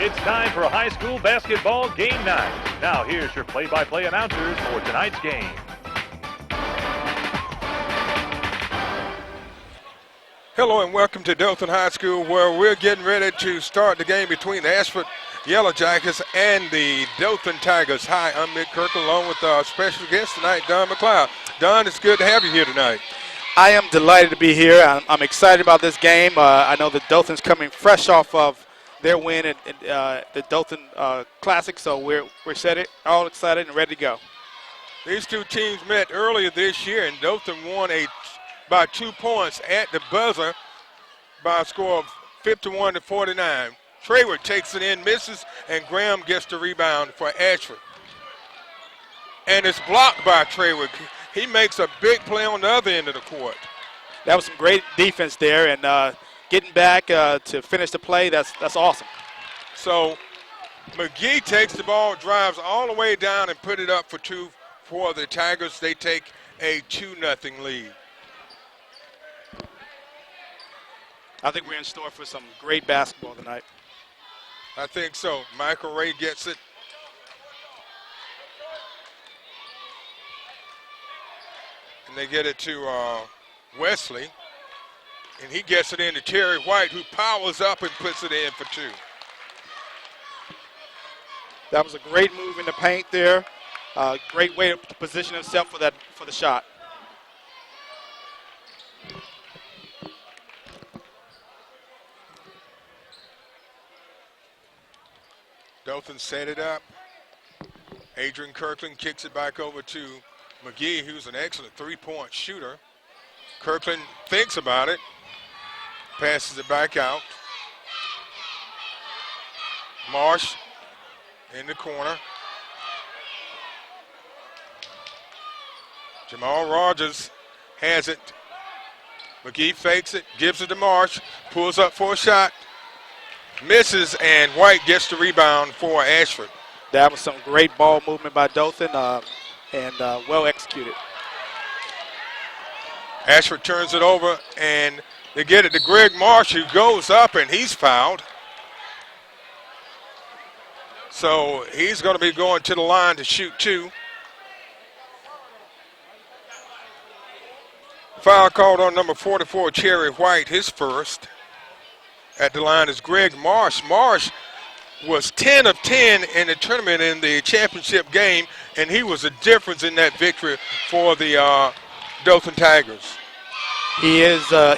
It's time for a high school basketball game night. Now here's your play-by-play announcers for tonight's game. Hello and welcome to Dothan High School, where we're getting ready to start the game between the Ashford Yellow Jackets and the Dothan Tigers. Hi, I'm Mick Kirkland, along with our special guest tonight, Don McLeod. Don, it's good to have you here tonight. I am delighted to be here. I'm excited about this game. I know that Dothan's coming fresh off of their win at the Dothan Classic, so we're all excited and ready to go. These two teams met earlier this year, and Dothan won by 2 points at the buzzer by a score of 51-49. Trayward takes it in, misses, and Graham gets the rebound for Ashford. And it's blocked by Trayward. He makes a big play on the other end of the court. That was some great defense there, and getting back to finish the play, that's awesome. So McGee takes the ball, drives all the way down, and put it up for two for the Tigers. They take a 2-0 lead. I think we're in store for some great basketball tonight. I think so. Michael Ray gets it. And they get it to Wesley. And he gets it in to Terry White, who powers up and puts it in for two. That was a great move in the paint there. Great way to position himself for the shot. Dothan set it up. Adrian Kirkland kicks it back over to McGee, who's an excellent three-point shooter. Kirkland thinks about it, passes it back out. Marsh in the corner. Jamal Rogers has it. McGee fakes it, gives it to Marsh, pulls up for a shot. Misses, and White gets the rebound for Ashford. That was some great ball movement by Dothan and well executed. Ashford turns it over, and they get it to Greg Marsh, who goes up, and he's fouled. So he's going to be going to the line to shoot two. Foul called on number 44, Cherry White, his first. At the line is Greg Marsh. Marsh was 10 of 10 in the tournament in the championship game, and he was a difference in that victory for the Dothan Tigers. He's a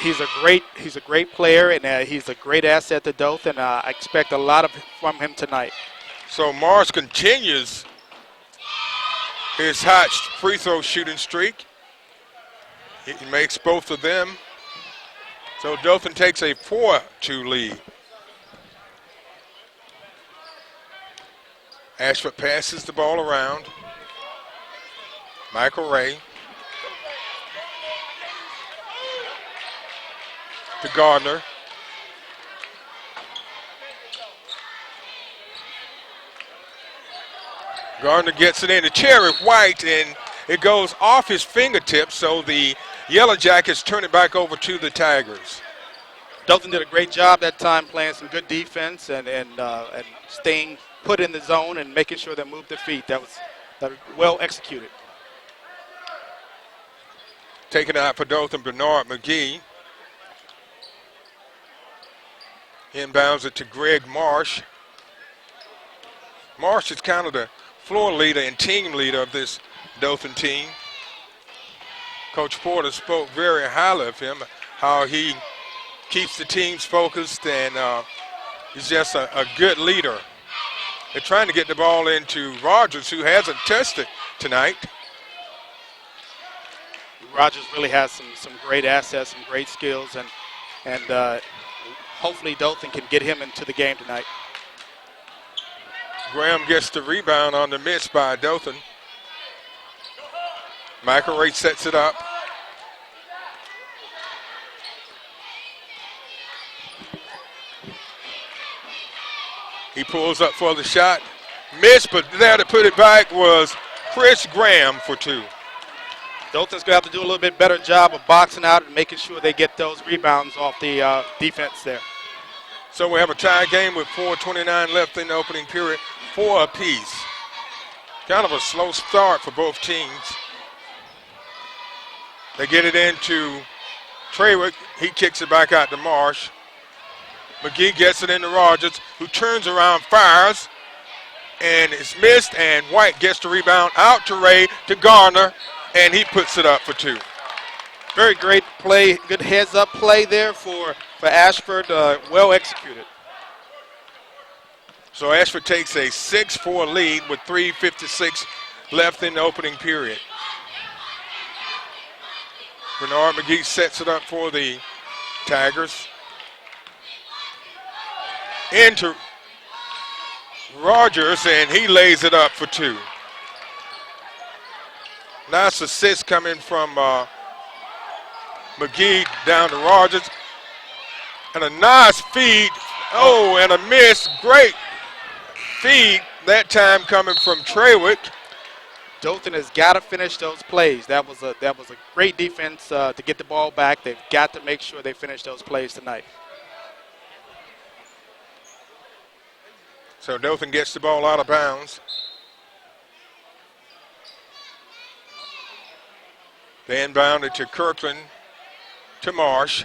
great player, and he's a great asset to Dothan. I expect a lot from him tonight. So Marsh continues his hot free throw shooting streak. He makes both of them. So Dothan takes a 4-2 lead. Ashford passes the ball around. Michael Ray to Gardner. Gardner gets it into Cherry White, and it goes off his fingertips, so the Yellow Jackets turn it back over to the Tigers. Dothan did a great job that time playing some good defense and staying put in the zone and making sure they moved their feet. That was well executed. Taken out for Dothan, Bernard McGee. Inbounds it to Greg Marsh. Marsh is kind of the floor leader and team leader of this Dothan team. Coach Porter spoke very highly of him, how he keeps the teams focused, and he's just a good leader. They're trying to get the ball into Rogers, who hasn't touched it tonight. Rogers really has some great assets, some great skills, and hopefully Dothan can get him into the game tonight. Graham gets the rebound on the miss by Dothan. Michael Ray sets it up. He pulls up for the shot. Missed, but there to put it back was Chris Graham for two. Dothan's going to have to do a little bit better job of boxing out and making sure they get those rebounds off the defense there. So we have a tie game with 4:29 left in the opening period, 4 apiece. Kind of a slow start for both teams. They get it into Traywick. He kicks it back out to Marsh. McGee gets it into Rogers, who turns around, fires, and it's missed, and White gets the rebound out to Ray, to Garner, and he puts it up for 2. Very great play, good heads-up play there for Ashford, well executed. So Ashford takes a 6-4 lead with 3:56 left in the opening period. Bernard McGee sets it up for the Tigers. Into Rogers, and he lays it up for 2. Nice assist coming from McGee down to Rogers. And a nice feed. Oh, and a miss. Great feed that time coming from Traywick. Dothan has got to finish those plays. That was a great defense to get the ball back. They've got to make sure they finish those plays tonight. So Dothan gets the ball out of bounds. They inbound it to Kirkland, to Marsh.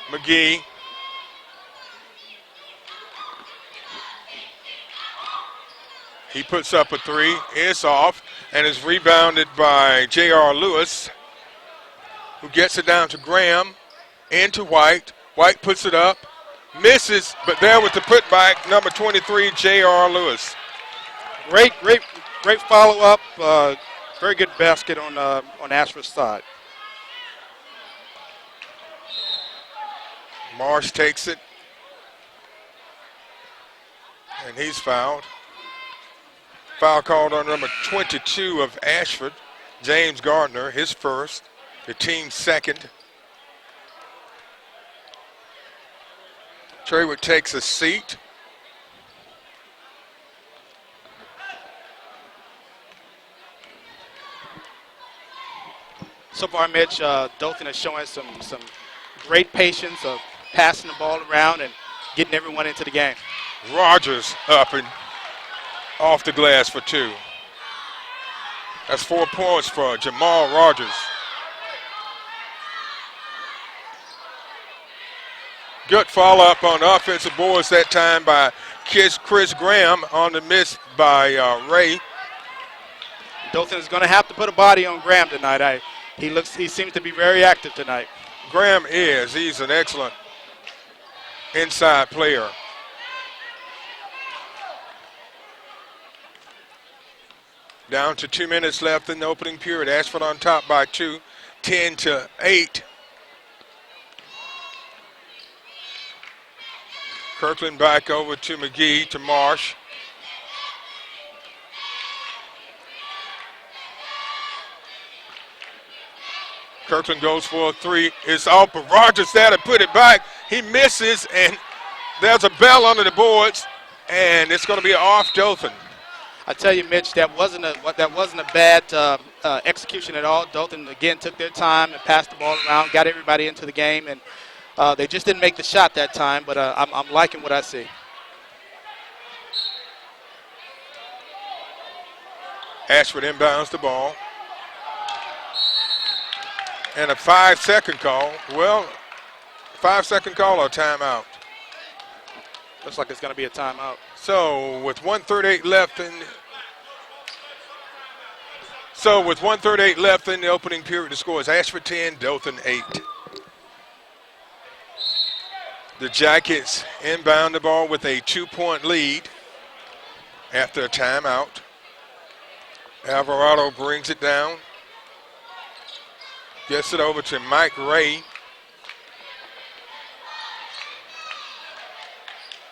McGee. He puts up a 3. It's off and is rebounded by J.R. Lewis, who gets it down to Graham, into White. White puts it up, misses, but there with the putback, number 23, J.R. Lewis. Great follow-up. Very good basket on Ashford's side. Marsh takes it, and he's fouled. Foul called on number 22 of Ashford, James Gardner, his first, the team's second. Traywick takes a seat. So far, Mitch, Dothan is showing some great patience of passing the ball around and getting everyone into the game. Rogers up and off the glass for 2. That's 4 points for Jamal Rogers. Good follow-up on the offensive boards that time by Chris Graham on the miss by Ray. Dothan is going to have to put a body on Graham tonight. He seems to be very active tonight. Graham is. He's an excellent inside player. Down to 2 minutes left in the opening period. Ashford on top by 2, 10-8. Kirkland back over to McGee, to Marsh. Kirkland goes for a 3. It's off, but Rogers there to put it back. He misses, and there's a bell under the boards, and it's going to be off Dothan. I tell you, Mitch, that wasn't a bad execution at all. Dothan again took their time and passed the ball around, got everybody into the game, and they just didn't make the shot that time. But I'm liking what I see. Ashford inbounds the ball. And a 5-second call. Well, 5-second call or timeout? Looks like it's going to be a timeout. So with 1:38 left in the opening period, the score is Ashford 10, Dothan 8. The Jackets inbound the ball with a 2-point lead after a timeout. Alvarado brings it down. Gets it over to Mike Ray.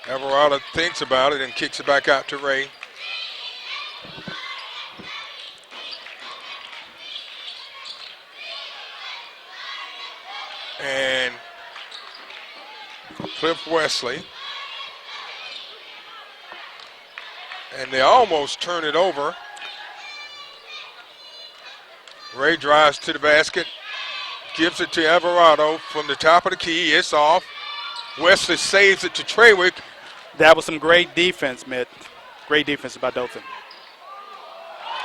Alvarado thinks about it and kicks it back out to Ray. And Cliff Wesley. And they almost turn it over. Ray drives to the basket, gives it to Alvarado from the top of the key. It's off. Wesley saves it to Traywick. That was some great defense, Mitt. Great defense by Dothan.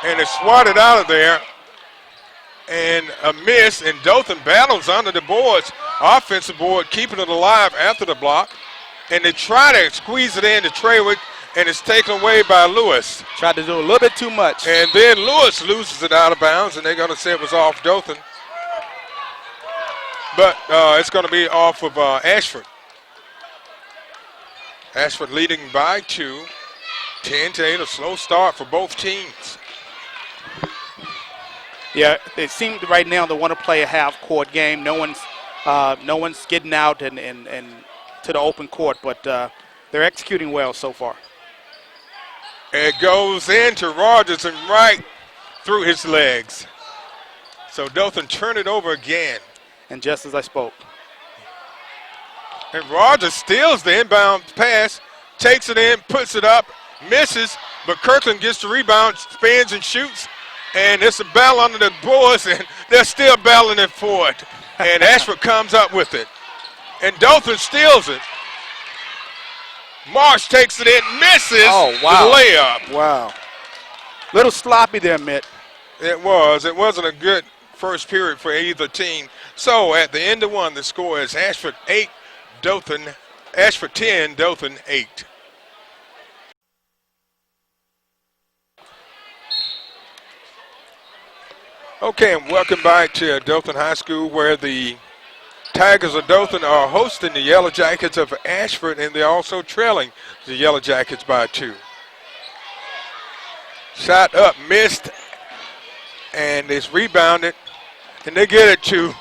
And it's swatted out of there. And a miss, and Dothan battles under the boards. Offensive board keeping it alive after the block. And they try to squeeze it into Traywick, and it's taken away by Lewis. Tried to do a little bit too much. And then Lewis loses it out of bounds, and they're going to say it was off Dothan. But it's going to be off of Ashford. Ashford leading by 2. 10-8, a slow start for both teams. Yeah, it seems right now they want to play a half-court game. No one's getting out and to the open court, but they're executing well so far. It goes into Rogers and right through his legs. So Dothan turn it over again. And just as I spoke. And Rogers steals the inbound pass, takes it in, puts it up, misses, but Kirkland gets the rebound, spins and shoots. And it's a battle under the boards, and they're still battling it for it. And Ashford comes up with it. And Dothan steals it. Marsh takes it in, misses Oh, wow. the layup. Wow. Little sloppy there, Mitt. It was. It wasn't a good first period for either team. So at the end of one, the score is Ashford 10, Dothan 8. Okay, and welcome back to Dothan High School, where the Tigers of Dothan are hosting the Yellow Jackets of Ashford, and they're also trailing the Yellow Jackets by 2. Shot up, missed, and it's rebounded, and they get it to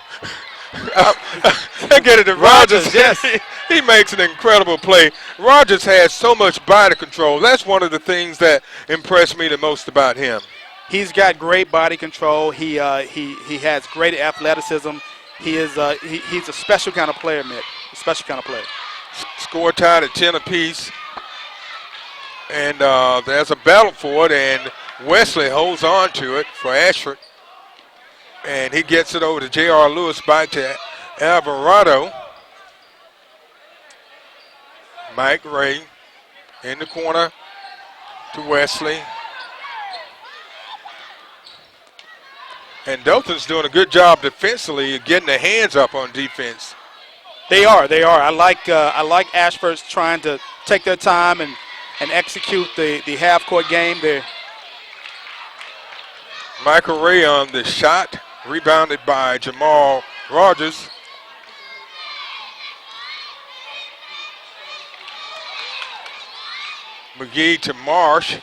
Rogers. Yes. He makes an incredible play. Rogers has so much body control. That's one of the things that impressed me the most about him. He's got great body control. He has great athleticism. He's a special kind of player, Mitt. A special kind of player. Score tied at 10 apiece. And there's a battle for it, and Wesley holds on to it for Ashford. And he gets it over to J.R. Lewis, back to Alvarado. Mike Ray in the corner to Wesley. And Dothan's doing a good job defensively, getting their hands up on defense. They are. I like Ashford's trying to take their time and execute the half-court game there. Michael Ray on the shot, rebounded by Jamal Rogers. McGee to Marsh.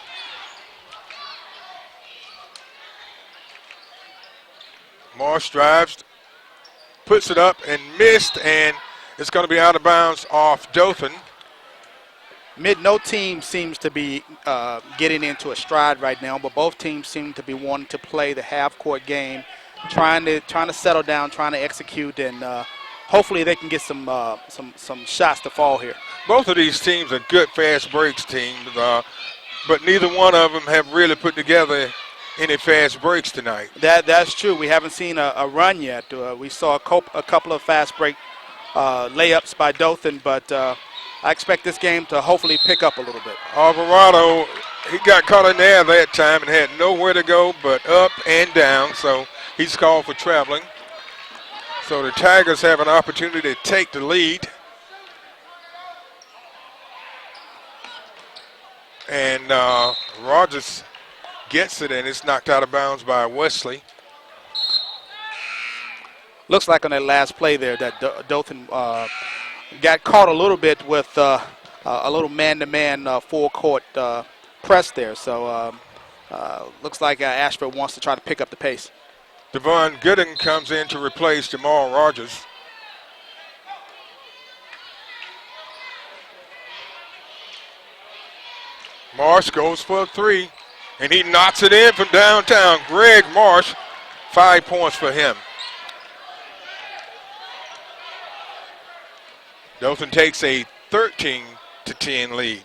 Marsh drives, puts it up and missed, and it's going to be out of bounds off Dothan. No team seems to be getting into a stride right now, but both teams seem to be wanting to play the half-court game, trying to settle down, trying to execute, and hopefully they can get some shots to fall here. Both of these teams are good fast breaks teams, but neither one of them have really put together any fast breaks tonight. That's true. We haven't seen a run yet. We saw a couple of fast break layups by Dothan, but I expect this game to hopefully pick up a little bit. Alvarado, he got caught in there that time and had nowhere to go but up and down, so he's called for traveling. So the Tigers have an opportunity to take the lead. And Rogers gets it, and it's knocked out of bounds by Wesley. Looks like on that last play there that Dothan got caught a little bit with a little man-to-man full-court press there. So looks like Ashford wants to try to pick up the pace. Devon Gooden comes in to replace Jamal Rogers. Marsh goes for a three, and he knocks it in from downtown. Greg Marsh, 5 points for him. Dothan takes a 13-10 lead.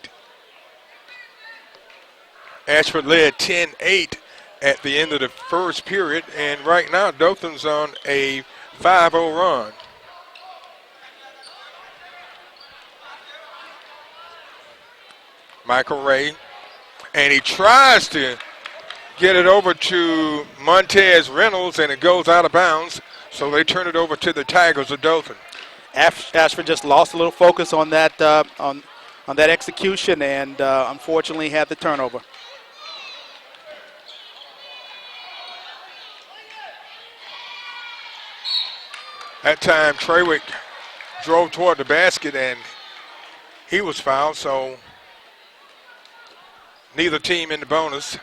Ashford led 10-8 at the end of the first period, and right now Dothan's on a 5-0 run. Michael Ray, and he tries to get it over to Montez Reynolds, and it goes out of bounds, so they turn it over to the Tigers of Dothan. Ashford just lost a little focus on that on that execution, and unfortunately had the turnover. That time, Trawick drove toward the basket, and he was fouled, so neither team in the bonus.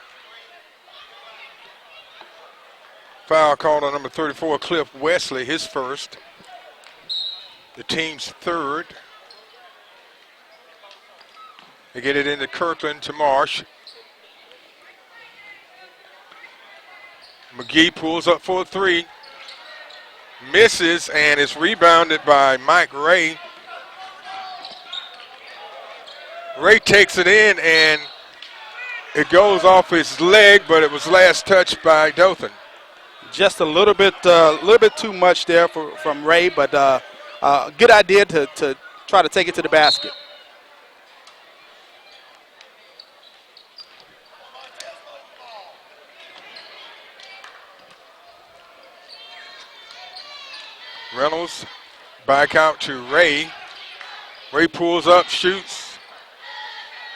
Foul called on number 34, Cliff Wesley, his first. The team's third. They get it into Kirkland to Marsh. McGee pulls up for a three. Misses, and it's rebounded by Mike Ray. Ray takes it in, and it goes off his leg, but it was last touched by Dothan. Just a little bit too much there from Ray, but good idea to try to take it to the basket. Reynolds back out to Ray. Ray pulls up, shoots,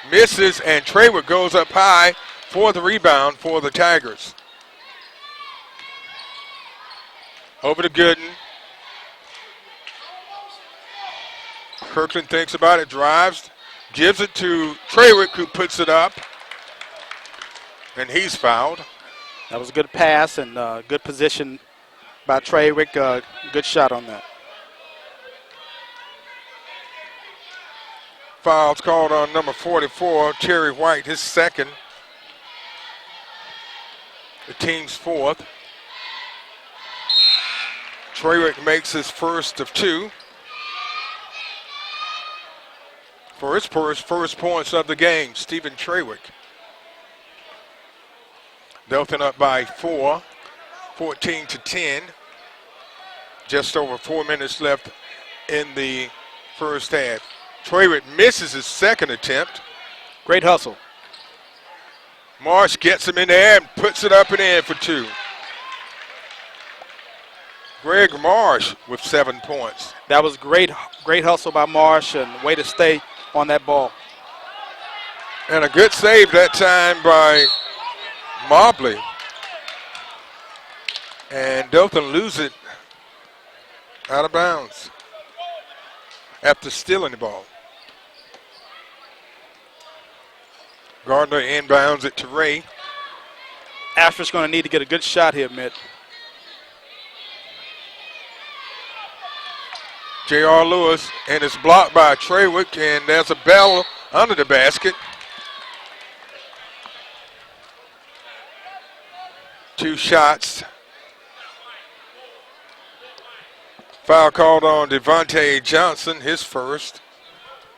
misses, and Trawick goes up high for the rebound for the Tigers. Over to Gooden. Kirkland thinks about it, drives, gives it to Trawick, who puts it up, and he's fouled. That was a good pass and good position by Trawick. Good shot on that. Fouls called on number 44, Terry White, his second. The team's fourth. Trawick makes his first of two for his first points of the game, Stephen Trawick. Dothan up by 4, 14-10. Just over 4 minutes left in the first half. Trawick misses his second attempt. Great hustle. Marsh gets him in there and puts it up and in for two. Greg Marsh with 7 points. That was great hustle by Marsh, and way to stay on that ball. And a good save that time by Mobley. And Dothan lose it out of bounds after stealing the ball. Gardner inbounds it to Ray. Ashford's going to need to get a good shot here, Mitt. J.R. Lewis, and it's blocked by Trawick, and there's a bell under the basket. 2 shots. Foul called on Devontae Johnson, his first,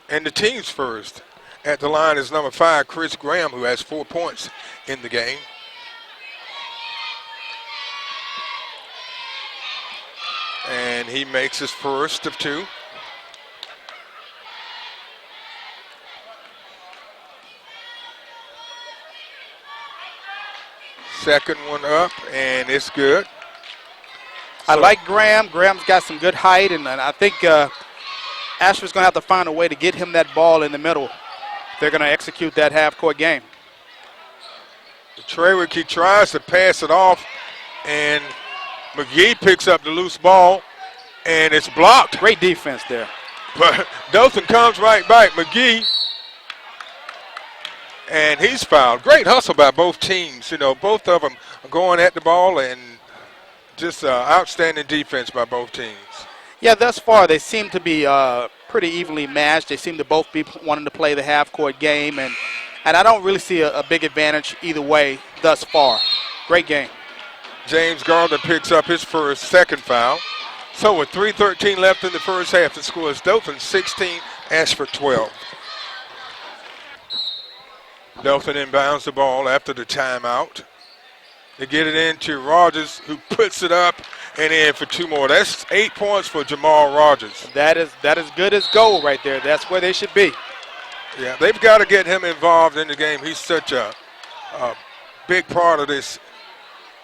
and the team's first. At the line is number 5, Chris Graham, who has 4 points in the game. And he makes his first of 2. Second one up, and it's good. I like Graham. Graham's got some good height, and I think Ashford's going to have to find a way to get him that ball in the middle. They're going to execute that half-court game. Trawick, he tries to pass it off, and McGee picks up the loose ball, and it's blocked. Great defense there. But Dothan comes right back. McGee, and he's fouled. Great hustle by both teams. You know, both of them are going at the ball, and just outstanding defense by both teams. Yeah, thus far they seem to be pretty evenly matched. They seem to both be wanting to play the half-court game, and I don't really see a big advantage either way thus far. Great game. James Gardner picks up his second foul. So with 3:13 left in the first half, the score is Dothan 16, Ashford 12. Dothan inbounds the ball after the timeout. They get it into Rogers, who puts it up and in for 2 more. That's 8 points for Jamal Rogers. That is good as gold right there. That's where they should be. Yeah, they've got to get him involved in the game. He's such a big part of this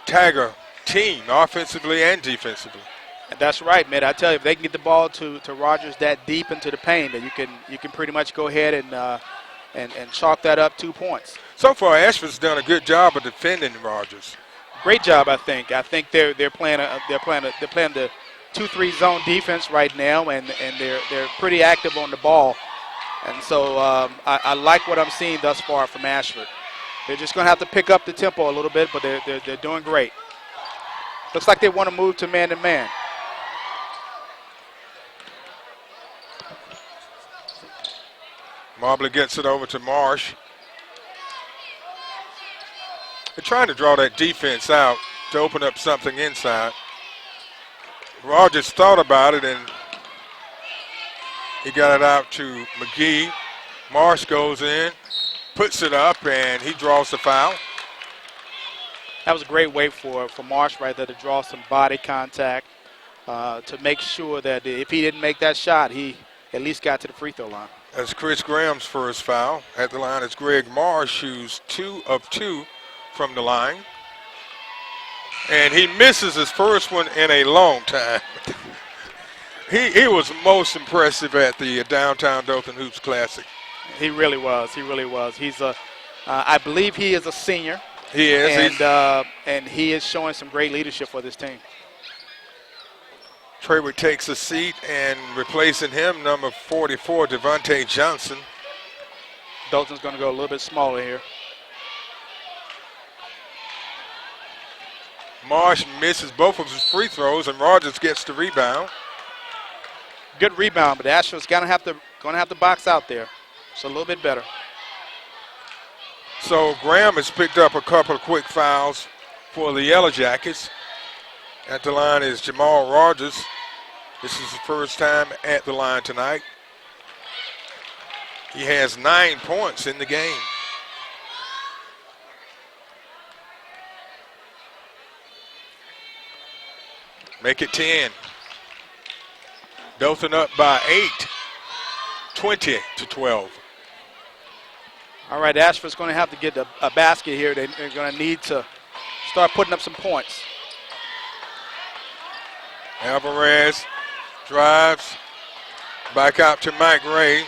Tiger team, offensively and defensively. And that's right, man. I tell you, if they can get the ball to Rogers that deep into the paint, then you can pretty much go ahead and chalk that up 2 points. So far, Ashford's done a good job of defending Rogers. Great job, I think. I think they're playing the 2-3 zone defense right now, and they're pretty active on the ball. And so I like what I'm seeing thus far from Ashford. They're just going to have to pick up the tempo a little bit, but they're doing great. Looks like they want to move to man-to-man. Mobley gets it over to Marsh. They're trying to draw that defense out to open up something inside. Rogers thought about it, and he got it out to McGee. Marsh goes in, puts it up, and he draws the foul. That was a great way for Marsh right there to draw some body contact to make sure that if he didn't make that shot, he at least got to the free throw line. That's Chris Graham's first foul. At the line is Greg Marsh, who's 2 of 2 from the line. And he misses his first one in a long time. He was most impressive at the Downtown Dothan Hoops Classic. He really was. He really was. He's I believe he is a senior. He is. And he is showing some great leadership for this team. Trayward takes a seat, and replacing him, number 44, Devontae Johnson. Dalton's going to go a little bit smaller here. Marsh misses both of his free throws, and Rogers gets the rebound. Good rebound, but Ashford's going to have to box out there. It's a little bit better. So Graham has picked up a couple of quick fouls for the Yellow Jackets. At the line is Jamal Rogers. This is the first time at the line tonight. He has 9 points in the game. Make it 10. Dothan up by 8, 20-12. All right, Ashford's going to have to get a basket here. They're going to need to start putting up some points. Alvarez drives back out to Mike Ray.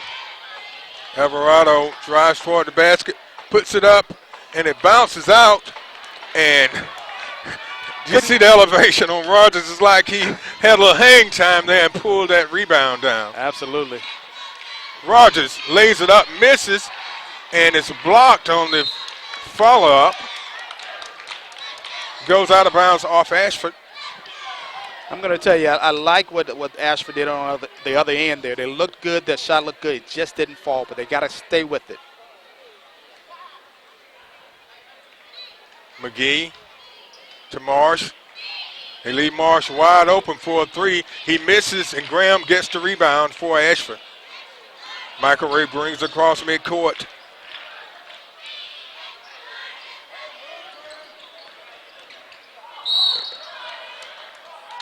Alvarado drives toward the basket, puts it up, and it bounces out. And you see the elevation on Rogers. It's like he had a little hang time there and pulled that rebound down. Absolutely. Rogers lays it up, misses, and it's blocked on the follow-up. Goes out of bounds off Ashford. I'm going to tell you, I like what Ashford did on the other end there. They looked good. That shot looked good. It just didn't fall, but they got to stay with it. McGee To Marsh. They leave Marsh wide open for a three. He misses, and Graham gets the rebound for Ashford. Michael Ray brings across midcourt.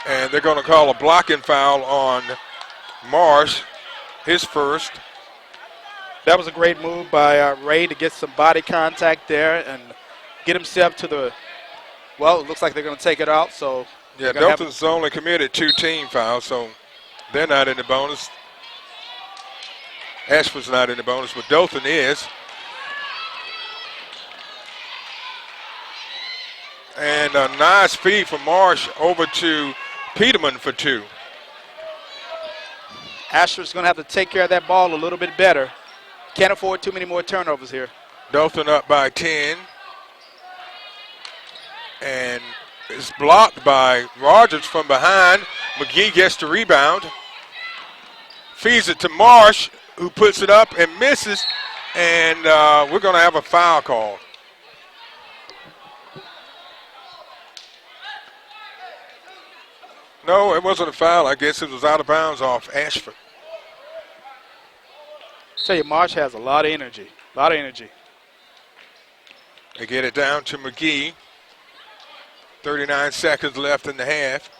And they're going to call a blocking foul on Marsh, his first. That was a great move by Ray to get some body contact there and get himself to the, well, it looks like they're going to take it out. So yeah, Dothan's only committed 2 team fouls, so they're not in the bonus. Ashford's not in the bonus, but Dothan is. And a nice feed from Marsh over to Peterman for 2. Ashford's going to have to take care of that ball a little bit better. Can't afford too many more turnovers here. Dothan up by 10. And it's blocked by Rogers from behind. McGee gets the rebound. Feeds it to Marsh, who puts it up and misses. And we're going to have a foul call. No, it wasn't a foul. I guess it was out of bounds off Ashford. I tell you, Marsh has a lot of energy. A lot of energy. They get it down to McGee. 39 seconds left in the half.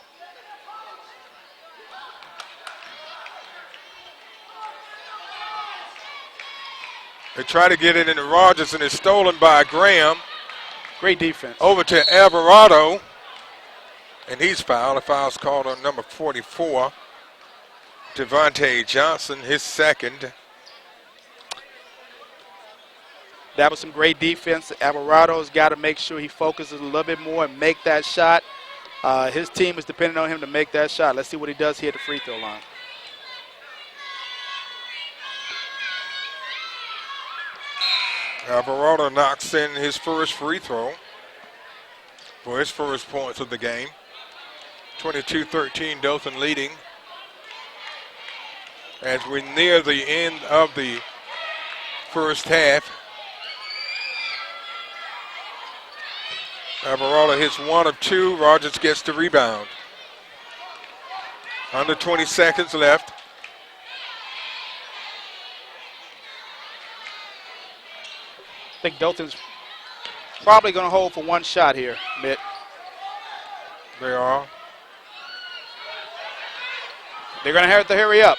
They try to get it into Rogers, and it's stolen by Graham. Great defense. Over to Alvarado, and he's fouled. A foul's called on number 44, Devontae Johnson, his second. That was some great defense. Alvarado's got to make sure he focuses a little bit more and make that shot. His team is depending on him to make that shot. Let's see what he does here at the free throw line. Alvarado knocks in his first free throw for his first points of the game. 22-13, Dothan leading as we near the end of the first half. Alvarado hits 1 of 2. Rogers gets the rebound. Under 20 seconds left. I think Dothan's probably going to hold for one shot here, Mitt. They are. They're going to have to hurry up.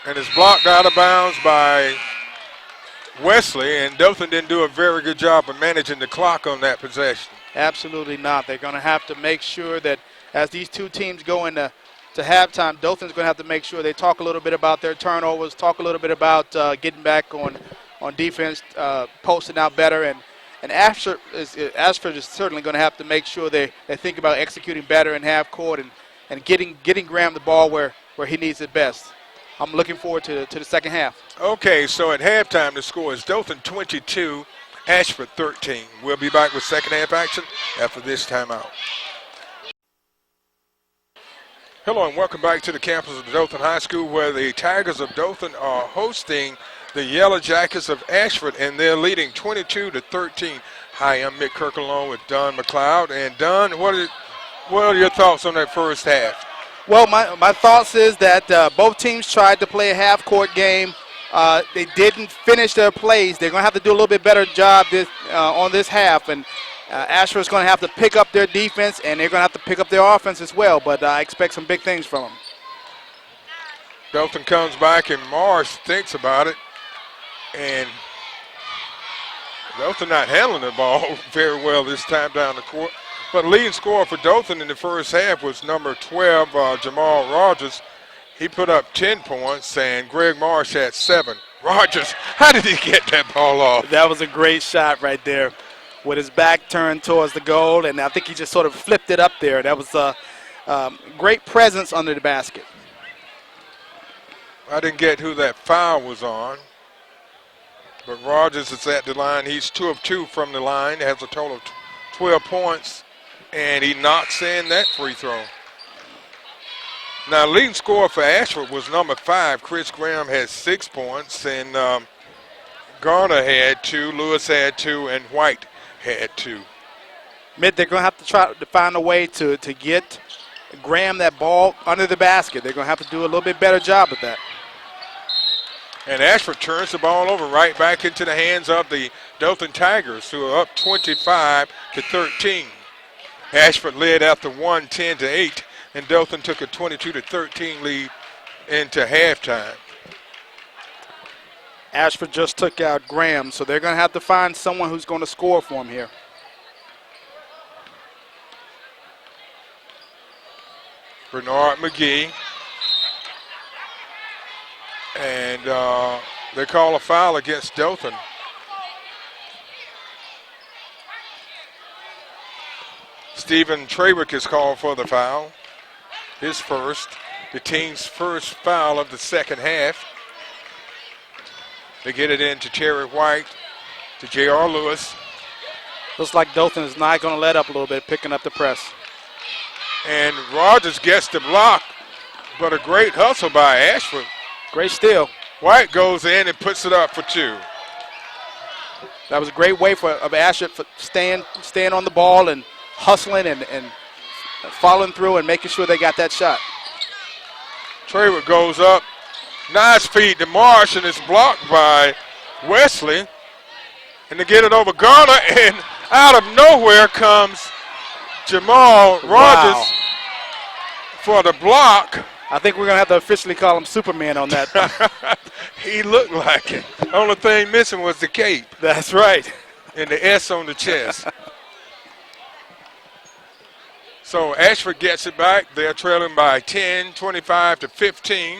And it's blocked out of bounds by Wesley, and Dothan didn't do a very good job of managing the clock on that possession. Absolutely not. They're going to have to make sure that as these two teams go into halftime, Dothan's going to have to make sure they talk a little bit about their turnovers, talk a little bit about getting back on defense, posting out better. And Ashford is certainly going to have to make sure they think about executing better in half court and getting Graham the ball where he needs it best. I'm looking forward to the second half. Okay, so at halftime the score is Dothan 22, Ashford 13. We'll be back with second half action after this timeout. Hello and welcome back to the campus of Dothan High School, where the Tigers of Dothan are hosting the Yellow Jackets of Ashford, and they're leading 22-13. Hi, I'm Mick Kirk along with Don McLeod. And Don, what are your thoughts on that first half? Well, my thoughts is that both teams tried to play a half-court game. They didn't finish their plays. They're going to have to do a little bit better job on this half. And Ashford's going to have to pick up their defense, and they're going to have to pick up their offense as well. But I expect some big things from them. Dothan comes back, and Marsh thinks about it. And Dothan not handling the ball very well this time down the court. But leading scorer for Dothan in the first half was number 12, Jamal Rogers. He put up 10 points, and Greg Marsh had 7. Rogers, how did he get that ball off? That was a great shot right there with his back turned towards the goal, and I think he just sort of flipped it up there. That was a great presence under the basket. I didn't get who that foul was on, but Rogers is at the line. He's 2 of 2 from the line, has a total of 12 points. And he knocks in that free throw. Now, leading scorer for Ashford was number 5. Chris Graham had 6 points, and Garner had 2, Lewis had 2, and White had 2. Mitt, they're going to have to try to find a way to get Graham that ball under the basket. They're going to have to do a little bit better job of that. And Ashford turns the ball over right back into the hands of the Dothan Tigers, who are up 25-13. Ashford led after 1, 10-8, and Dothan took a 22-13 lead into halftime. Ashford just took out Graham, so they're going to have to find someone who's going to score for him here. Bernard McGee. And they call a foul against Dothan. Stephen Trawick is called for the foul. His first, the team's first foul of the second half. They get it into Terry White, to J.R. Lewis. Looks like Dothan is not going to let up a little bit, picking up the press. And Rogers gets the block, but a great hustle by Ashford. Great steal. White goes in and puts it up for 2. That was a great way of Ashford for staying on the ball and hustling and following through and making sure they got that shot. Trawick goes up. Nice feed to Marsh, and it's blocked by Wesley. And to get it over Garner, and out of nowhere comes Jamal Rogers Wow. for the block. I think we're going to have to officially call him Superman on that. He looked like it. Only thing missing was the cape That's right. and the S on the chest. So Ashford gets it back. They're trailing by 10, 25-15.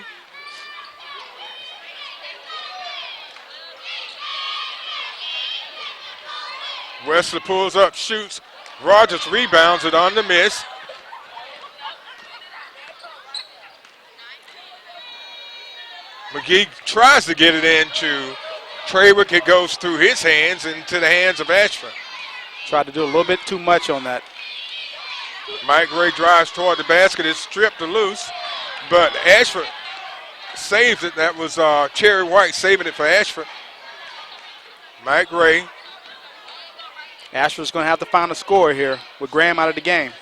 Wesley pulls up, shoots. Rogers rebounds it on the miss. McGee tries to get it into Traywick. It goes through his hands into the hands of Ashford. Tried to do a little bit too much on that. Mike Ray drives toward the basket. It's stripped loose, but Ashford saves it. That was Cherry White saving it for Ashford. Mike Ray. Ashford's going to have to find a score here with Graham out of the game.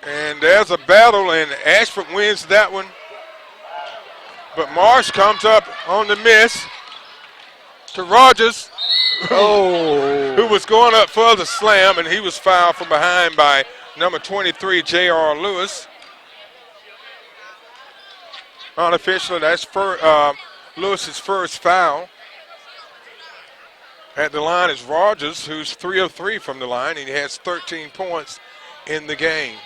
And there's a battle, and Ashford wins that one. But Marsh comes up on the miss to Rogers, who was going up for the slam, and he was fouled from behind by number 23, J.R. Lewis. Unofficially, that's Lewis's first foul. At the line is Rogers, who's 3 of 3 from the line. He has 13 points in the game.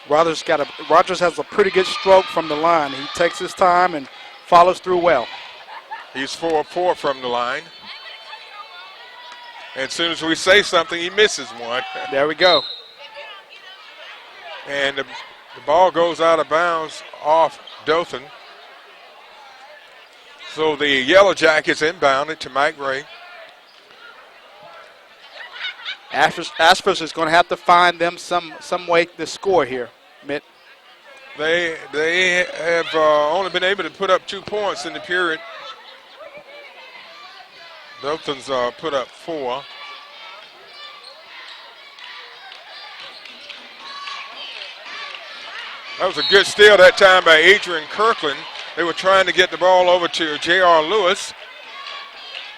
Rogers has a pretty good stroke from the line. He takes his time and follows through well. He's 4 of 4 from the line. And as soon as we say something, he misses one. There we go. And the ball goes out of bounds off Dothan. So the Yellow Jackets inbounded to Mike Ray. Ashford is going to have to find them some way to score here, Mitt. They have only been able to put up 2 points in the period. Dothan's put up 4. That was a good steal that time by Adrian Kirkland. They were trying to get the ball over to J.R. Lewis.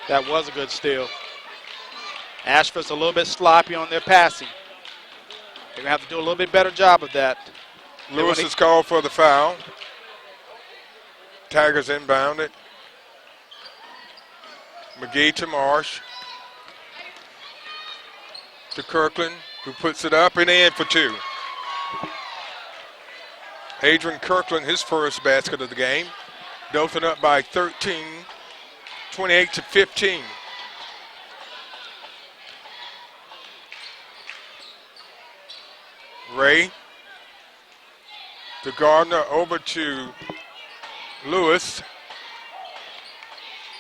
That was a good steal. Ashford's a little bit sloppy on their passing. They're going to have to do a little bit better job of that. Lewis is called for the foul. Tigers inbounded. McGee to Marsh. To Kirkland, who puts it up and in for 2. Adrian Kirkland, his first basket of the game. Dothan up by 13, 28-15. Ray to Gardner, over to Lewis.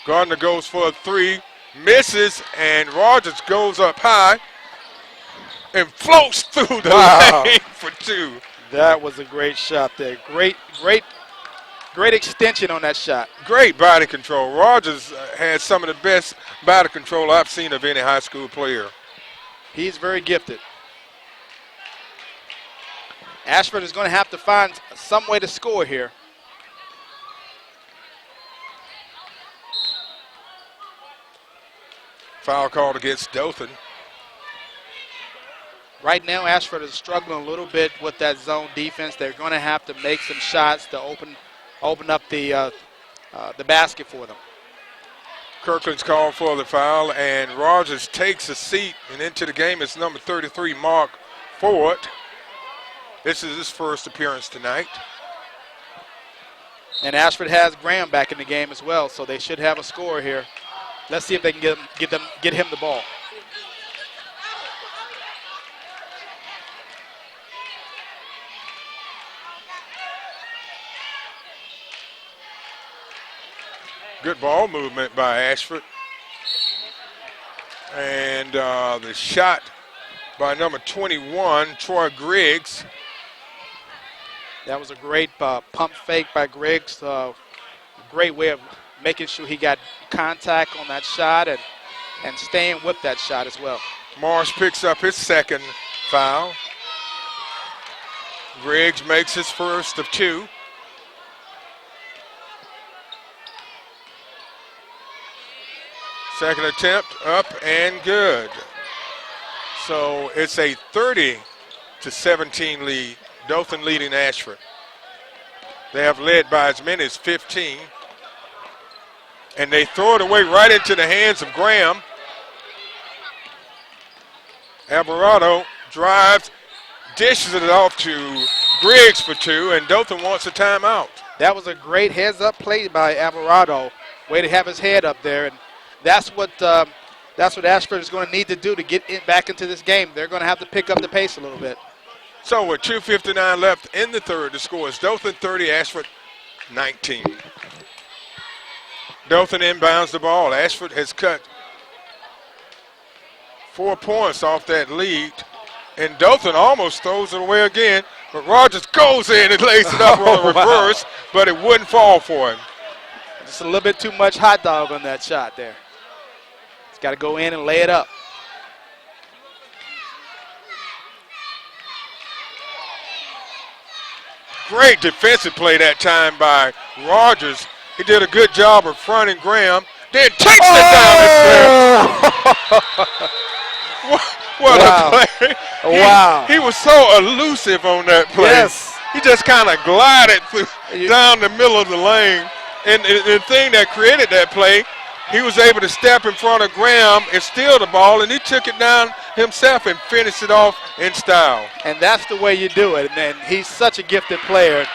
Gardner goes for a 3, misses, and Rogers goes up high and floats through the lane for 2. That was a great shot there. Great extension on that shot. Great body control. Rogers had some of the best body control I've seen of any high school player. He's very gifted. Ashford is going to have to find some way to score here. Foul called against Dothan. Right now, Ashford is struggling a little bit with that zone defense. They're going to have to make some shots to open up the basket for them. Kirkland's called for the foul, and Rogers takes a seat, and into the game is number 33, Mark Ford. This is his first appearance tonight. And Ashford has Graham back in the game as well, so they should have a score here. Let's see if they can get him the ball. Good ball movement by Ashford. And the shot by number 21, Troy Griggs. That was a great pump fake by Griggs. Great way of making sure he got contact on that shot and staying with that shot as well. Marsh picks up his second foul. Griggs makes his first of 2. Second attempt up and good. So it's a 30-17 lead. Dothan leading Ashford. They have led by as many as 15. And they throw it away right into the hands of Graham. Alvarado drives, dishes it off to Griggs for two, and Dothan wants a timeout. That was a great heads-up play by Alvarado. Way to have his head up there, and that's what Ashford is going to need to do to get back into this game. They're going to have to pick up the pace a little bit. So with 2:59 left in the third, the score is Dothan 30, Ashford 19. Dothan inbounds the ball. Ashford has cut 4 points off that lead, and Dothan almost throws it away again, but Rogers goes in and lays it up on the reverse, but it wouldn't fall for him. Just a little bit too much hot dog on that shot there. He's got to go in and lay it up. Great defensive play that time by Rogers. He did a good job of fronting Graham, then takes it down his What wow. a play. Wow. He was so elusive on that play. Yes. He just kind of glided down the middle of the lane. And the thing that created that play, he was able to step in front of Graham and steal the ball, and he took it down himself and finished it off in style. And that's the way you do it. And he's such a gifted player.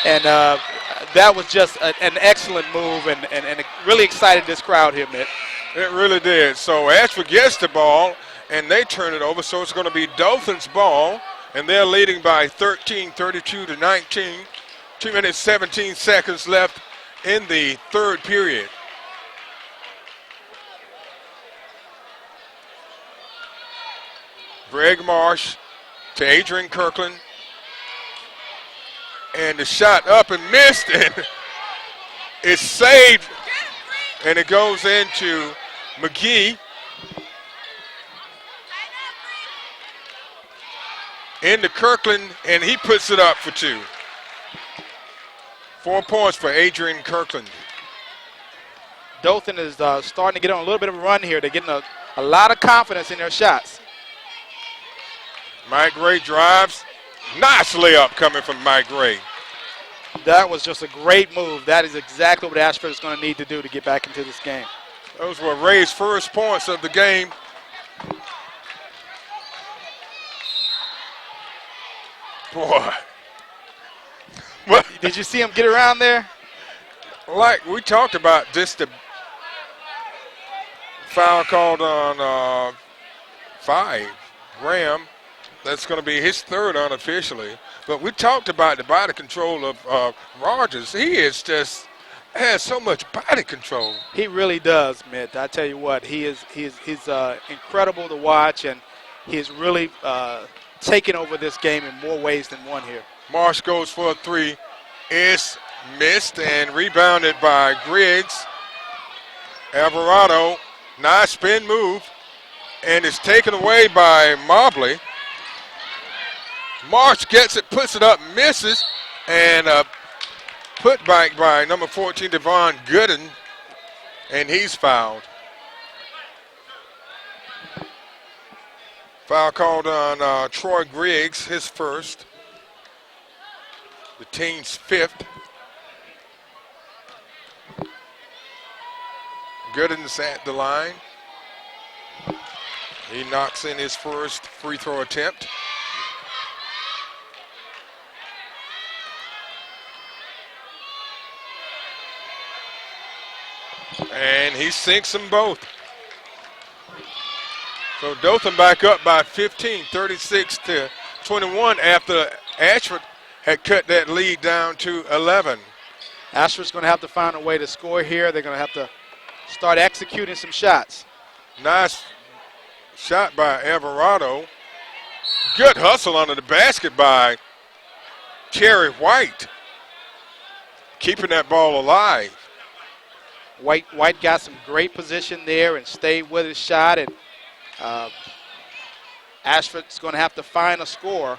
And that was just an excellent move, and it really excited this crowd here, Mitt. It really did. So Ashford gets the ball, and they turn it over. So it's going to be Dothan's ball, and they're leading by 13, 32-19. 2 minutes, 17 seconds left in the third period. Greg Marsh to Adrian Kirkland. And the shot up and missed, and it's saved, and it goes into McGee. Into Kirkland, and he puts it up for two. 4 points for Adrian Kirkland. Dothan is starting to get on a little bit of a run here. They're getting a lot of confidence in their shots. Mike Gray drives. Nice layup coming from Mike Gray. That was just a great move. That is exactly what Ashford is going to need to do to get back into this game. Those were Ray's first points of the game. Boy. Did you see him get around there? Like we talked about, just the foul called on 5, Graham. That's going to be his third unofficially. But we talked about the body control of Rogers. He is just has so much body control. He really does, Mitt. I tell you what, he's incredible to watch, and he's really taken over this game in more ways than one here. Marsh goes for a three. It's missed and rebounded by Griggs. Alvarado, nice spin move, and it's taken away by Mobley. Marsh gets it, puts it up, misses, and put back by number 14, Devon Gooden, and he's fouled. Foul called on Troy Griggs, his first. The team's fifth. Gooden's at the line. He knocks in his first free throw attempt. And he sinks them both. So Dothan back up by 15, 36-21 after Ashford had cut that lead down to 11. Ashford's going to have to find a way to score here. They're going to have to start executing some shots. Nice shot by Alvarado. Good hustle under the basket by Terry White. Keeping that ball alive. White got some great position there and stayed with his shot, and Ashford's going to have to find a score.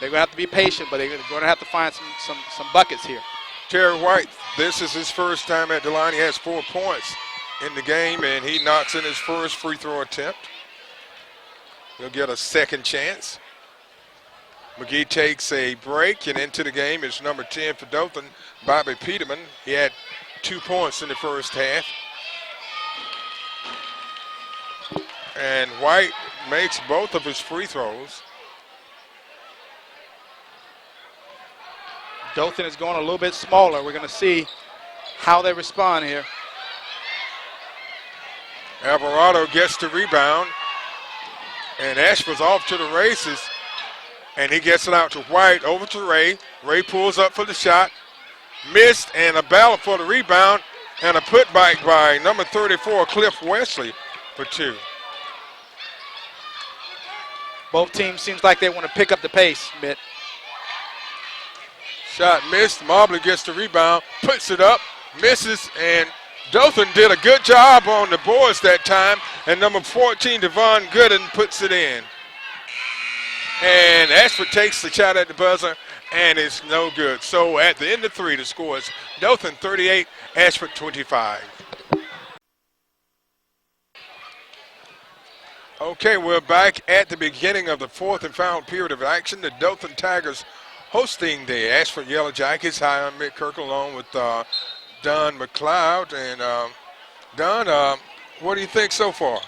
They're going to have to be patient, but they're going to have to find some buckets here. Terry White, this is his first time at the line. He has 4 points in the game, and he knocks in his first free throw attempt. He'll get a second chance. McGee takes a break, and into the game is number 10 for Dothan, Bobby Peterman. He had 2 points in the first half. And White makes both of his free throws. Dothan is going a little bit smaller. We're going to see how they respond here. Alvarado gets the rebound, and Ashford's off to the races, and he gets it out to White, over to Ray. Ray pulls up for the shot, missed, and a battle for the rebound, and a putback by number 34, Cliff Wesley, for 2. Both teams seems like they want to pick up the pace, Mitt. Shot missed. Mobley gets the rebound, puts it up, misses, and Dothan did a good job on the boards that time, and number 14, Devon Gooden, puts it in. And Ashford takes the shot at the buzzer, and it's no good. So at the end of 3, the score is Dothan 38, Ashford 25. Okay, we're back at the beginning of the 4th and final period of action. The Dothan Tigers hosting the Ashford Yellow Jackets. Hi, I'm Mick Kirk, along with Don McLeod. And Don, what do you think so far?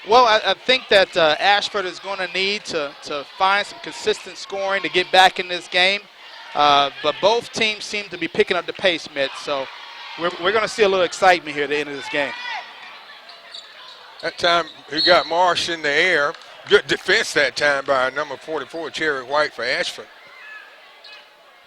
Well, I think that Ashford is going to need to find some consistent scoring to get back in this game. But both teams seem to be picking up the pace, Mitt. So we're going to see a little excitement here at the end of this game. That time he got Marsh in the air. Good defense that time by number 44, Cherry White, for Ashford.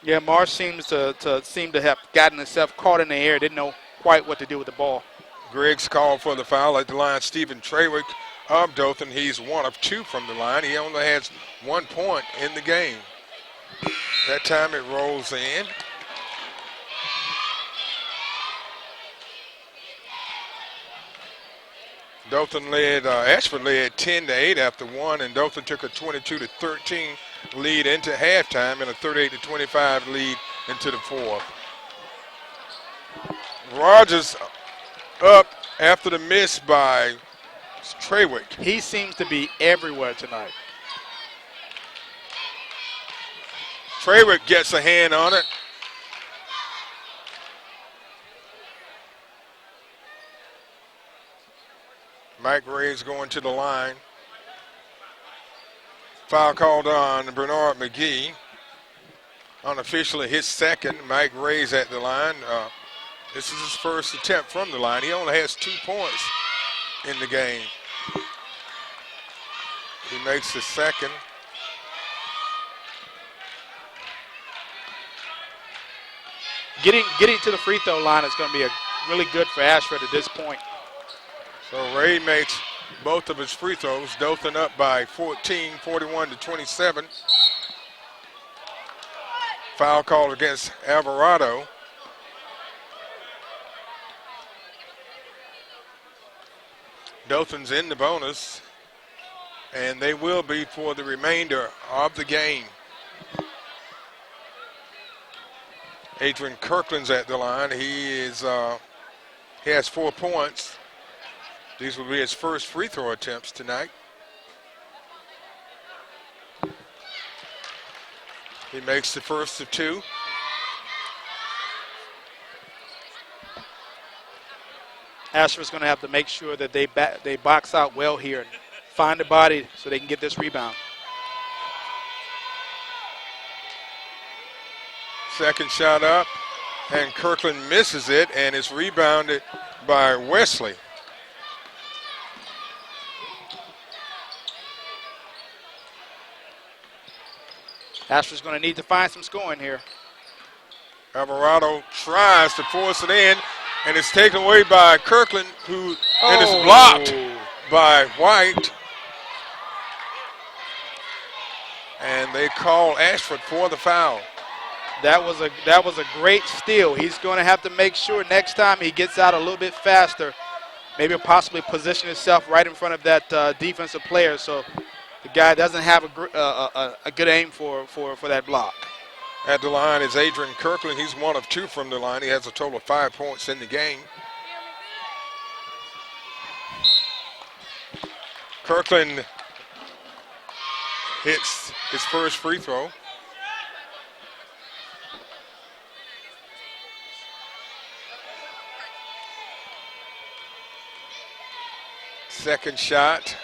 Yeah, Marsh seems to have gotten himself caught in the air. Didn't know quite what to do with the ball. Griggs called for the foul at the line. Stephen Trawick of Dothan, he's 1 of 2 from the line. He only has 1 point in the game. That time it rolls in. Ashford led 10-8 after 1, and Dothan took a 22-13 lead into halftime and a 38-25 lead into the 4th. Rogers up after the miss by Trawick. He seems to be everywhere tonight. Trawick gets a hand on it. Mike Ray's going to the line. Foul called on Bernard McGee. Unofficially his second. Mike Ray's at the line. This is his first attempt from the line. He only has 2 points in the game. He makes the second. Getting to the free throw line is going to be really good for Ashford at this point. So Ray makes both of his free throws. Dothan up by 14, 41-27. Foul call against Alvarado. Dothan's in the bonus, and they will be for the remainder of the game. Adrian Kirkland's at the line. He has 4 points. These will be his first free throw attempts tonight. He makes the first of 2. Ashford's going to have to make sure that they box out well here and find the body so they can get this rebound. Second shot up, and Kirkland misses it, and it's rebounded by Wesley. Ashford's going to need to find some scoring here. Alvarado tries to force it in, and it's taken away by Kirkland, and it's blocked by White. And they call Ashford for the foul. That was a great steal. He's going to have to make sure next time he gets out a little bit faster, maybe possibly position himself right in front of that defensive player so the guy doesn't have a good aim for that block. At the line is Adrian Kirkland. He's 1 of 2 from the line. He has a total of 5 points in the game. Kirkland hits his first free throw. Second shot.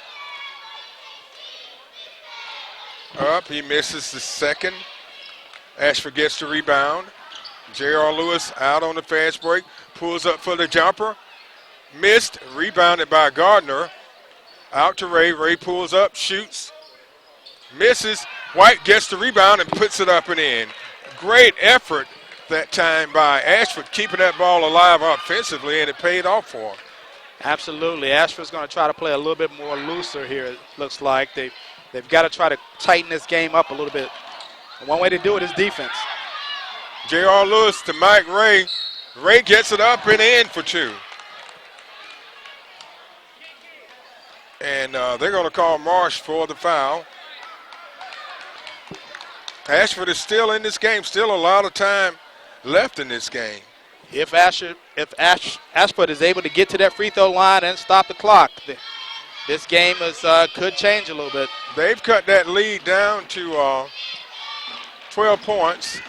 Up, he misses the second. Ashford gets the rebound. J.R. Lewis out on the fast break. Pulls up for the jumper. Missed, rebounded by Gardner. Out to Ray. Ray pulls up, shoots. Misses. White gets the rebound and puts it up and in. Great effort that time by Ashford, keeping that ball alive offensively, and it paid off for him. Absolutely. Ashford's going to try to play a little bit more looser here, it looks like. They've got to try to tighten this game up a little bit. And one way to do it is defense. J.R. Lewis to Mike Ray. Ray gets it up and in for two. And they're going to call Marsh for the foul. Ashford is still in this game. Still a lot of time left in this game. If Ashford is able to get to that free throw line and stop the clock, this game could change a little bit. They've cut that lead down to 12 points.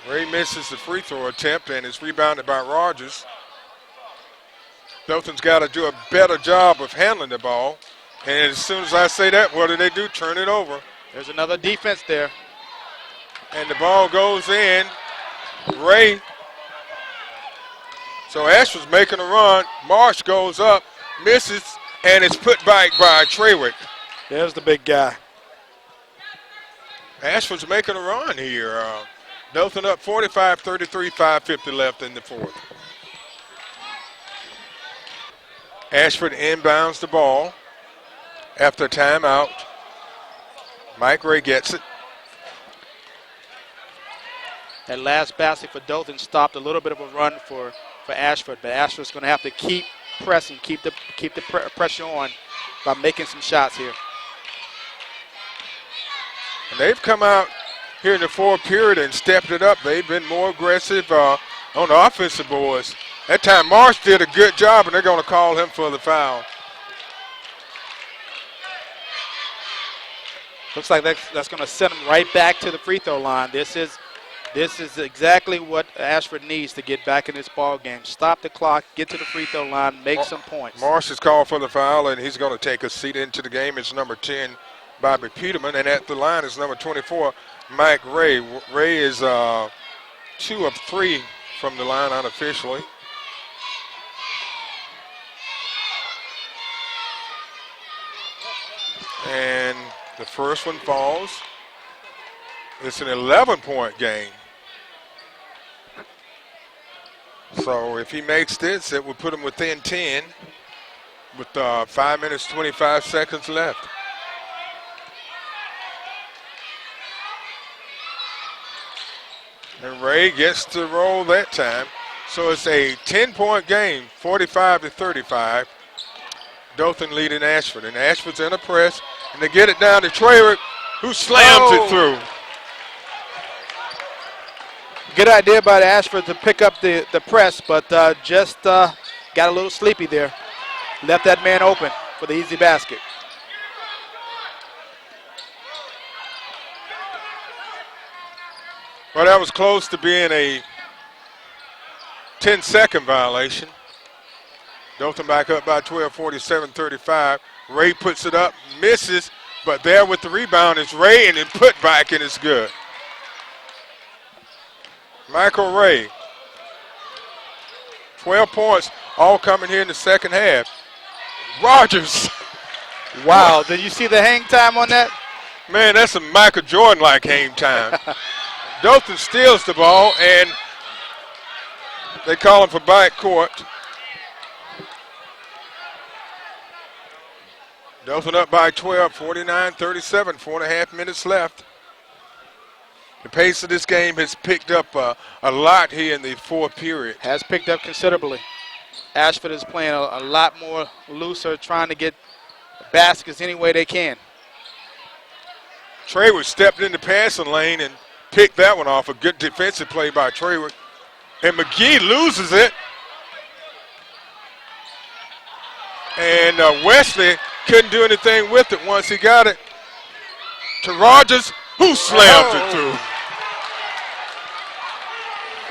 Ray misses the free throw attempt and is rebounded by Rogers. Dothan's got to do a better job of handling the ball. And as soon as I say that, what do? Turn it over. There's another defense there. And the ball goes in. Ray. So Ashford's making a run. Marsh goes up, misses, and it's put back by Treywick. There's the big guy. Ashford's making a run here. Dothan up 45-33, 5:50 left in the fourth. Ashford inbounds the ball after a timeout. Mike Ray gets it. That last basket for Dothan stopped a little bit of a run for Ashford, but Ashford's going to have to keep pressing, keep the pressure on by making some shots here. And they've come out here in the fourth period and stepped it up. They've been more aggressive on the offensive boards. That time Marsh did a good job, and they're going to call him for the foul. Looks like that's going to send him right back to the free throw line. This is exactly what Ashford needs to get back in this ball game. Stop the clock, get to the free throw line, make some points. Marsh is called for the foul, and he's going to take a seat into the game. It's number 10, Bobby Peterman, and at the line is number 24, Mike Ray. Ray is 2 of 3 from the line unofficially. And the first one falls. It's an 11-point game. So if he makes this, it would put him within 10 with 5 minutes, 25 seconds left. And Ray gets to roll that time. So it's a 10-point game, 45-35. Dothan leading Ashford. And Ashford's in a press. And they get it down to Treywick, who slams it through. Good idea by Ashford to pick up the press, but just got a little sleepy there. Left that man open for the easy basket. Well, that was close to being a 10-second violation. Dothan back up by 12, 47-35. Ray puts it up, misses, but there with the rebound is Ray, and then put back, and it's good. Michael Ray, 12 points, all coming here in the second half. Rogers. Wow, did you see the hang time on that? Man, that's a Michael Jordan-like hang time. Dothan steals the ball, and they call him for backcourt. Dothan up by 12, 49-37, 4.5 minutes left. The pace of this game has picked up a lot here in the fourth period. Has picked up considerably. Ashford is playing a lot more looser, trying to get baskets any way they can. Treywick stepped in the passing lane and picked that one off. A good defensive play by Treywick. And McGee loses it. And Wesley couldn't do anything with it once he got it to Rogers, who slams it through.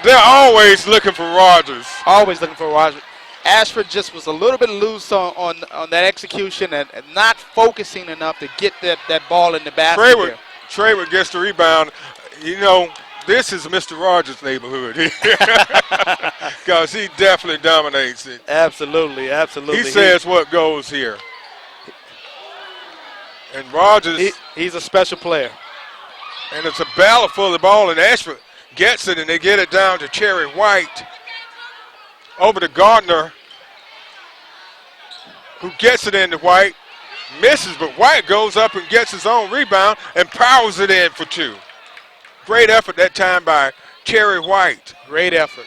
They're always looking for Rogers. Always looking for Rogers. Ashford just was a little bit loose on that execution and not focusing enough to get that ball in the basket. Trayward gets the rebound. You know, this is Mr. Rogers' neighborhood because he definitely dominates it. Absolutely, absolutely. He says what goes here. And Rogers. He's a special player. And it's a battle for the ball, and Ashford gets it, and they get it down to Cherry White. Over to Gardner, who gets it into White. Misses, but White goes up and gets his own rebound and powers it in for two. Great effort that time by Cherry White. Great effort.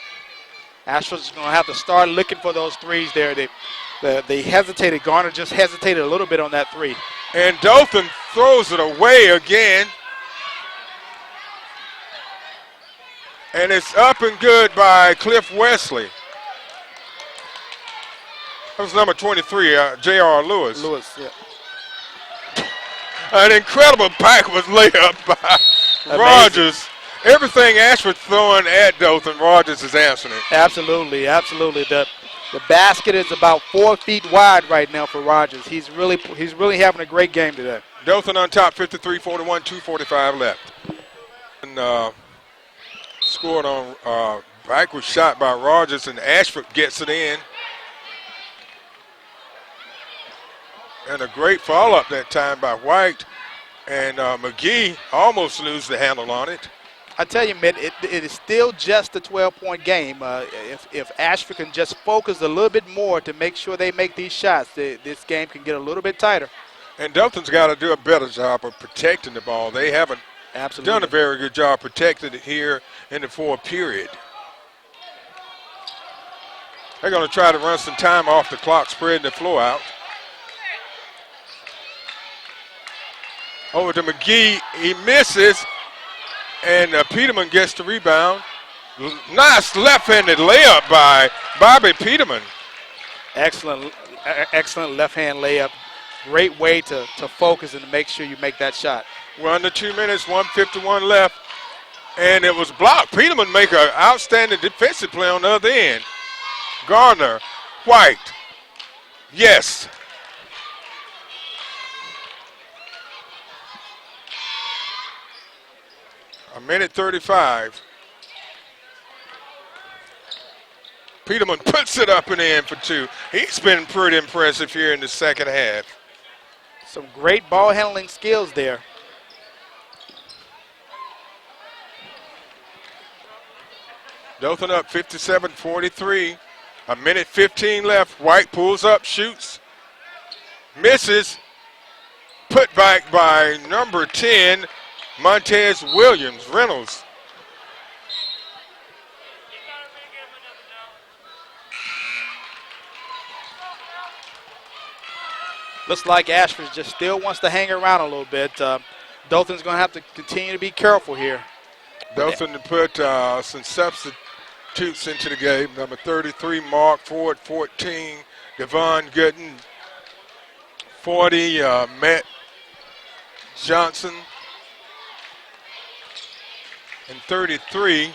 Ashford's going to have to start looking for those threes there. They hesitated. Garner just hesitated a little bit on that three. And Dothan throws it away again. And it's up and good by Cliff Wesley. That was number 23, J.R. Lewis. Yeah. An incredible backwards layup by Rogers. Everything Ashford throwing at Dothan, Rogers is answering it. Absolutely, absolutely. The basket is about 4 feet wide right now for Rogers. He's really having a great game today. Dothan on top, 53-41, 2:45 left. And scored on backward shot by Rogers, and Ashford gets it in. And a great follow-up that time by White. And McGee almost loses the handle on it. I tell you, Mitt, it is still just a 12-point game. If Ashford can just focus a little bit more to make sure they make these shots, this game can get a little bit tighter. And Dothan's got to do a better job of protecting the ball. They haven't done a very good job protecting it here in the fourth period. They're going to try to run some time off the clock, spreading the floor out. Over to McGee, he misses, and Peterman gets the rebound. Nice left-handed layup by Bobby Peterman. Excellent left-hand layup. Great way to focus and to make sure you make that shot. We're under 2 minutes, 1:51 left, and it was blocked. Peterman make an outstanding defensive play on the other end. Gardner, White, yes. A minute 35. Peterman puts it up and in for two. He's been pretty impressive here in the second half. Some great ball handling skills there. Dothan up 57-43. A minute 15 left. White pulls up, shoots, misses. Put back by number 10, Montez Reynolds. Looks like Ashford just still wants to hang around a little bit. Dothan's going to have to continue to be careful here. Dothan to put some substitutes into the game. Number 33, Mark Ford, 14, Devon Gooden, 40, Matt Johnson, and 33,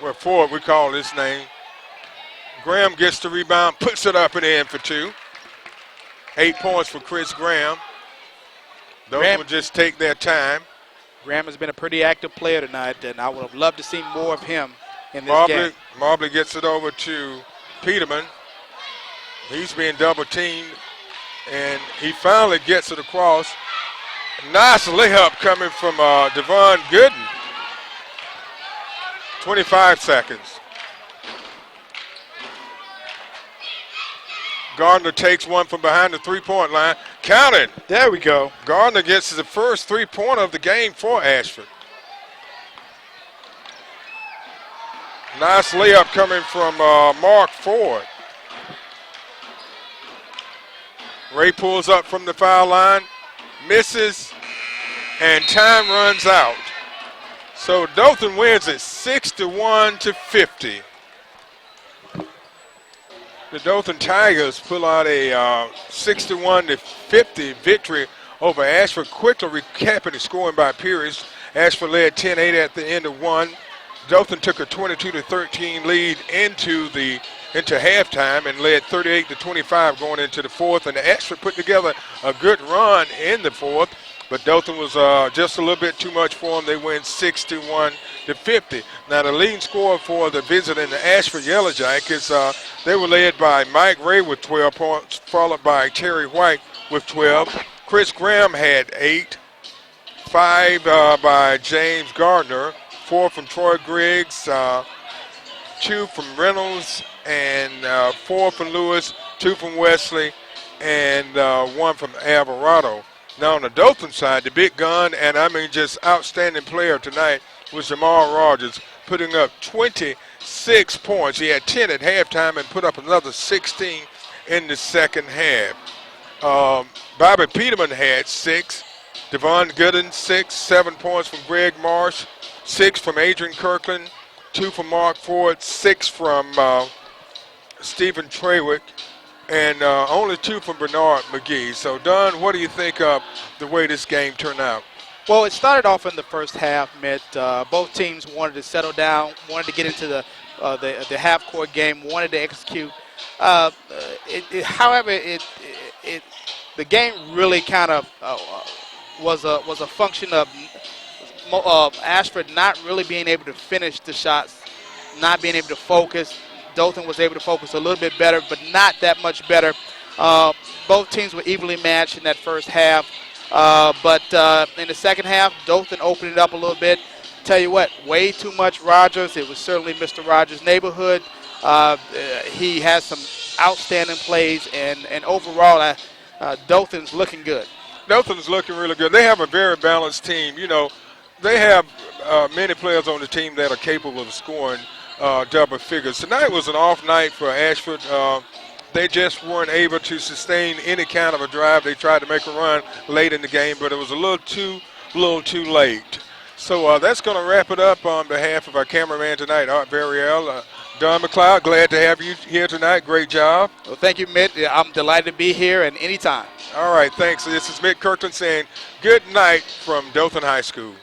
well, Ford, we call his name. Graham gets the rebound, puts it up and in for two. 8 points for Chris Graham. Those will just take their time. Graham has been a pretty active player tonight, and I would have loved to see more of him in this game. Mobley gets it over to Peterman. He's being double teamed, and he finally gets it across. Nice layup coming from Devon Gooden. 25 seconds. Gardner takes one from behind the three-point line. Count it. There we go. Gardner gets the first three-pointer of the game for Ashford. Nice layup coming from Mark Ford. Ray pulls up from the foul line, misses, and time runs out. So Dothan wins it 61-50. The Dothan Tigers pull out a 61-50 victory over Ashford. Quickly recapping the scoring by periods. Ashford led 10-8 at the end of one. Dothan took a 22-13 lead into halftime and led 38-25 going into the fourth. And Ashford put together a good run in the fourth, but Dothan was just a little bit too much for them. They win 61-50. Now the leading scorer for the visiting Ashford Yellow Jackets, they were led by Mike Ray with 12 points, followed by Terry White with 12. Chris Graham had 8. 5 by James Gardner. 4 from Troy Griggs. 2 from Reynolds, and 4 from Lewis, 2 from Wesley, and 1 from Alvarado. Now on the Dothan side, the big gun, and I mean just outstanding player tonight was Jamal Rogers, putting up 26 points. He had 10 at halftime and put up another 16 in the second half. Bobby Peterman had 6. Devon Gooden, 6. 7 points from Greg Marsh, 6 from Adrian Kirkland, 2 from Mark Ford, 6 from Stephen Trawick, and only 2 from Bernard McGee. So, Don, what do you think of the way this game turned out? Well, it started off in the first half, Mitt. Both teams wanted to settle down, wanted to get into the half-court game, wanted to execute. However, the game really kind of was a function of Ashford not really being able to finish the shots, not being able to focus. Dothan was able to focus a little bit better, but not that much better. Both teams were evenly matched in that first half. But in the second half, Dothan opened it up a little bit. Tell you what, way too much Rogers. It was certainly Mr. Rogers' neighborhood. He has some outstanding plays, and overall, Dothan's looking good. Dothan's looking really good. They have a very balanced team. You know, they have many players on the team that are capable of scoring double figures. Tonight was an off night for Ashford. They just weren't able to sustain any kind of a drive. They tried to make a run late in the game, but it was a little too late. So that's going to wrap it up on behalf of our cameraman tonight, Art Variel. Don McLeod, glad to have you here tonight. Great job. Well, thank you, Mitt. I'm delighted to be here and anytime. All right, thanks. This is Mitt Kirkland saying good night from Dothan High School.